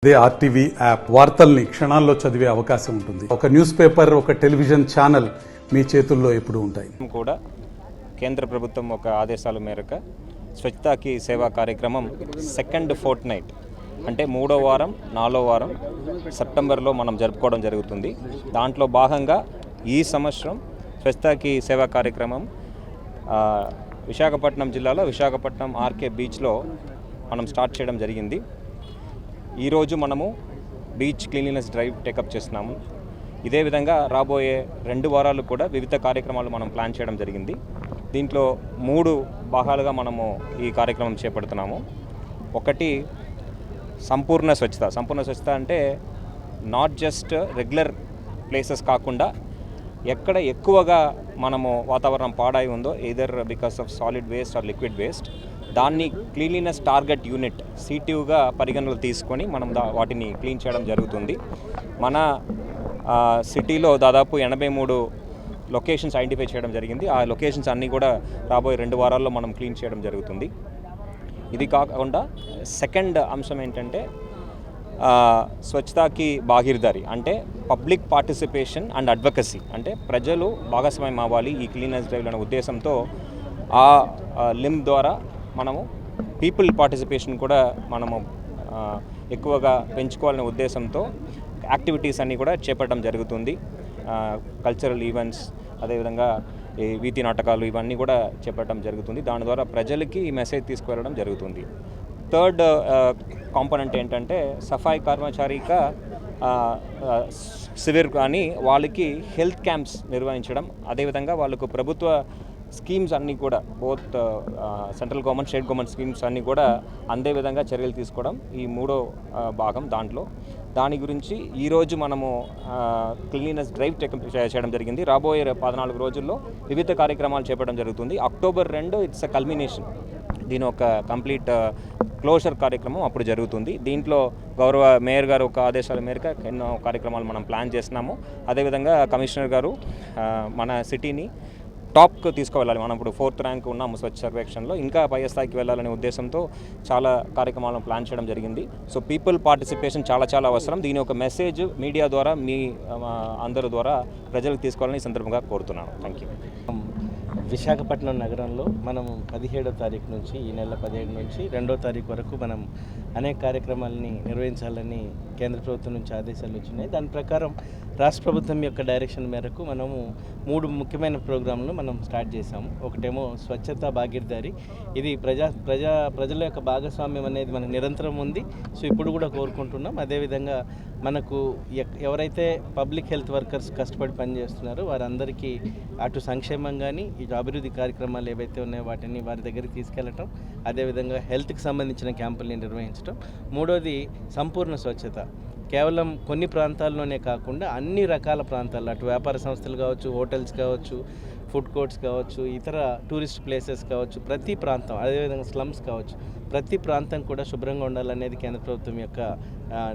అదే RTV app వార్తల్ని క్షణాల్లో చదివే అవకాశం ఉంటుంది. ఒక న్యూస్ పేపర్, ఒక టెలివిజన్ ఛానల్ మీ చేతుల్లో ఎప్పుడూ ఉంటాయి. కూడా కేంద్ర ప్రభుత్వం ఒక ఆదేశాల మేరకు స్వచ్ఛతాకి సేవా కార్యక్రమం సెకండ్ ఫోర్ట్ నైట్ అంటే 3వ వారం 4వ వారం సెప్టెంబర్లో మనం జరుపుకోవడం జరుగుతుంది. దాంట్లో భాగంగా ఈ సంవత్సరం స్వచ్ఛతాకి సేవా కార్యక్రమం విశాఖపట్నం జిల్లాలో విశాఖపట్నం ఆర్కే బీచ్లో మనం స్టార్ట్ చేయడం జరిగింది. ఈరోజు మనము బీచ్ క్లీన్లీనెస్ డ్రైవ్ టేకప్ చేస్తున్నాము. ఇదే విధంగా రాబోయే 2 వారాలు కూడా వివిధ కార్యక్రమాలు మనం ప్లాన్ చేయడం జరిగింది. దీంట్లో 3 భాగాలుగా మనము ఈ కార్యక్రమం చేపడుతున్నాము. ఒకటి సంపూర్ణ స్వచ్ఛత. సంపూర్ణ స్వచ్ఛత అంటే నాట్ జస్ట్ రెగ్యులర్ ప్లేసెస్ కాకుండా ఎక్కడ ఎక్కువగా మనము వాతావరణం పాడై ఉందో either because of solid waste or liquid waste, దాన్ని క్లీన్లీనెస్ టార్గెట్ యూనిట్ సిటియూగా పరిగణనలు తీసుకొని మనం వాటిని క్లీన్ చేయడం జరుగుతుంది. మన సిటీలో దాదాపు 83 లొకేషన్స్ ఐడెంటిఫై చేయడం జరిగింది. ఆ లొకేషన్స్ అన్నీ కూడా రాబోయే 2 వారాల్లో మనం క్లీన్ చేయడం జరుగుతుంది. ఇది కాకుండా సెకండ్ అంశం ఏంటంటే స్వచ్ఛతాకి భాగీదారి అంటే పబ్లిక్ పార్టిసిపేషన్ అండ్ అడ్వకసీ, అంటే ప్రజలు భాగస్వామ్యం అవ్వాలి ఈ క్లీనెస్ డ్రైవ్ అనే ఉద్దేశంతో ఆ లిమ్ ద్వారా మనము పీపుల్ పార్టిసిపేషన్ కూడా మనము ఎక్కువగా పెంచుకోవాలనే ఉద్దేశంతో యాక్టివిటీస్ అన్నీ కూడా చేపట్టడం జరుగుతుంది. కల్చరల్ ఈవెంట్స్, అదేవిధంగా ఈ వీధి నాటకాలు ఇవన్నీ కూడా చేపట్టడం జరుగుతుంది. దాని ద్వారా ప్రజలకి ఈ మెసేజ్ తీసుకువెళ్ళడం జరుగుతుంది. థర్డ్ కాంపోనెంట్ ఏంటంటే సఫాయి కర్మచారిగా శిబిర్ కానీ వాళ్ళకి హెల్త్ క్యాంప్స్ నిర్వహించడం, అదేవిధంగా వాళ్ళకు ప్రభుత్వ స్కీమ్స్ అన్నీ కూడా both central government, state government schemes అన్నీ కూడా అందే విధంగా చర్యలు తీసుకోవడం ఈ 3వ భాగం. దాని గురించి ఈరోజు మనము క్లీన్లీనెస్ డ్రైవ్ చేయడం జరిగింది. రాబోయే 14 రోజుల్లో వివిధ కార్యక్రమాలు చేపట్టడం జరుగుతుంది. October 2 it's a culmination. దీని ఒక కంప్లీట్ క్లోజర్ కార్యక్రమం అప్పుడు జరుగుతుంది. దీంట్లో గౌరవ మేయర్ గారు ఒక ఆదేశాల మేరకు ఎన్నో కార్యక్రమాలు మనం ప్లాన్ చేస్తున్నాము. అదేవిధంగా కమిషనర్ గారు మన సిటీని టాప్కు తీసుకువెళ్ళాలి. మనం ఇప్పుడు 4th ర్యాంక్ ఉన్నాము స్వచ్ఛ సర్వేక్షణలో, ఇంకా పై స్థాయికి వెళ్ళాలనే ఉద్దేశంతో చాలా కార్యక్రమాలను ప్లాన్ చేయడం జరిగింది. సో పీపుల్ పార్టిసిపేషన్ చాలా అవసరం. దీని ఒక మెసేజ్ మీడియా ద్వారా మీ అందరి ద్వారా ప్రజలకు తీసుకోవాలని ఈ సందర్భంగా కోరుతున్నాను. Thank you. విశాఖపట్నం నగరంలో మనం 17వ తారీఖు నుంచి ఈ నెల 17 నుంచి 2వ తారీఖు వరకు మనం అనేక కార్యక్రమాలని నిర్వహించాలని కేంద్ర ప్రభుత్వం నుంచి ఆదేశాలు వచ్చినాయి. దాని ప్రకారం రాష్ట్ర ప్రభుత్వం యొక్క డైరెక్షన్ మేరకు మనము 3 ముఖ్యమైన ప్రోగ్రాంలు మనం స్టార్ట్ చేసాము. ఒకటేమో స్వచ్ఛత భాగీదారి. ఇది ప్రజల యొక్క భాగస్వామ్యం అనేది మనకు నిరంతరం ఉంది. సో ఇప్పుడు కూడా కోరుకుంటున్నాం. అదేవిధంగా మనకు ఎవరైతే పబ్లిక్ హెల్త్ వర్కర్స్ కష్టపడి పనిచేస్తున్నారో వారందరికీ అటు సంక్షేమం కానీ ఇటు అభివృద్ధి కార్యక్రమాలు ఏవైతే ఉన్నాయో వాటిని వారి దగ్గరికి తీసుకెళ్ళటం, అదేవిధంగా హెల్త్కి సంబంధించిన క్యాంపుల్ని నిర్వహించడం. 3వది సంపూర్ణ స్వచ్ఛత. కేవలం కొన్ని ప్రాంతాల్లోనే కాకుండా అన్ని రకాల ప్రాంతాల్లో, అటు వ్యాపార సంస్థలు కావచ్చు, హోటల్స్ కావచ్చు, ఫుడ్ కోర్ట్స్ కావచ్చు, ఇతర టూరిస్ట్ ప్లేసెస్ కావచ్చు, ప్రతి ప్రాంతం, అదేవిధంగా స్లమ్స్ కావచ్చు, ప్రతి ప్రాంతం కూడా శుభ్రంగా ఉండాలనేది కేంద్ర ప్రభుత్వం యొక్క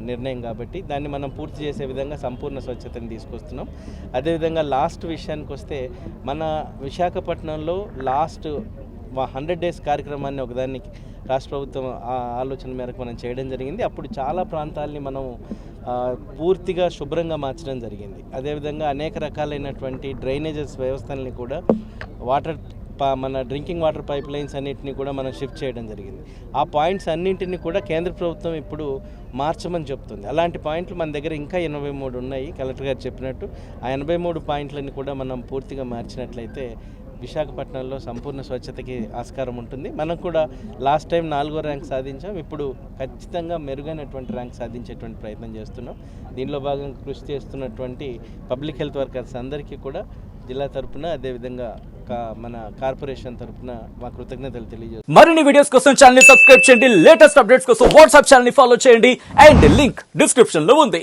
నిర్ణయం. కాబట్టి దాన్ని మనం పూర్తి చేసే విధంగా సంపూర్ణ స్వచ్ఛతని తీసుకొస్తున్నాం. అదేవిధంగా లాస్ట్ విషయానికి వస్తే మన విశాఖపట్నంలో లాస్ట్ 100 డేస్ కార్యక్రమాన్ని ఒకదాన్ని రాష్ట్ర ప్రభుత్వం ఆలోచన మేరకు మనం చేయడం జరిగింది. అప్పుడు చాలా ప్రాంతాలని మనం పూర్తిగా శుభ్రంగా మార్చడం జరిగింది. అదేవిధంగా అనేక రకాలైనటువంటి డ్రైనేజెస్ వ్యవస్థల్ని కూడా మన డ్రింకింగ్ వాటర్ పైప్ లైన్స్ అన్నింటినీ కూడా మనం షిఫ్ట్ చేయడం జరిగింది. ఆ పాయింట్స్ అన్నింటినీ కూడా కేంద్ర ప్రభుత్వం ఇప్పుడు మార్చమని చెప్తుంది. అలాంటి పాయింట్లు మన దగ్గర ఇంకా 83 ఉన్నాయి. కలెక్టర్ గారు చెప్పినట్టు ఆ 83 పాయింట్లని కూడా మనం పూర్తిగా మార్చినట్లయితే విశాఖపట్నంలో సంపూర్ణ స్వచ్ఛతకి ఆస్కారం ఉంటుంది. మనం కూడా లాస్ట్ టైం 4వ ర్యాంక్ సాధించాం. ఇప్పుడు ఖచ్చితంగా మెరుగైనటువంటి ర్యాంక్ సాధించేటువంటి ప్రయత్నం చేస్తున్నాం. దీనిలో భాగంగా కృషి చేస్తున్నటువంటి పబ్లిక్ హెల్త్ వర్కర్స్ అందరికీ కూడా జిల్లా తరపున, అదేవిధంగా మన కార్పొరేషన్ తరపున మా కృతజ్ఞతలు తెలియజేస్తాం. మరిన్ని వీడియోస్ కోసం ఛానల్ ని సబ్స్క్రైబ్ చేయండి. లేటెస్ట్ అప్డేట్స్ కోసం వాట్సాప్ ఛానల్ ని ఫాలో చేయండి. అండ్ లింక్ డిస్క్రిప్షన్ లో ఉంది.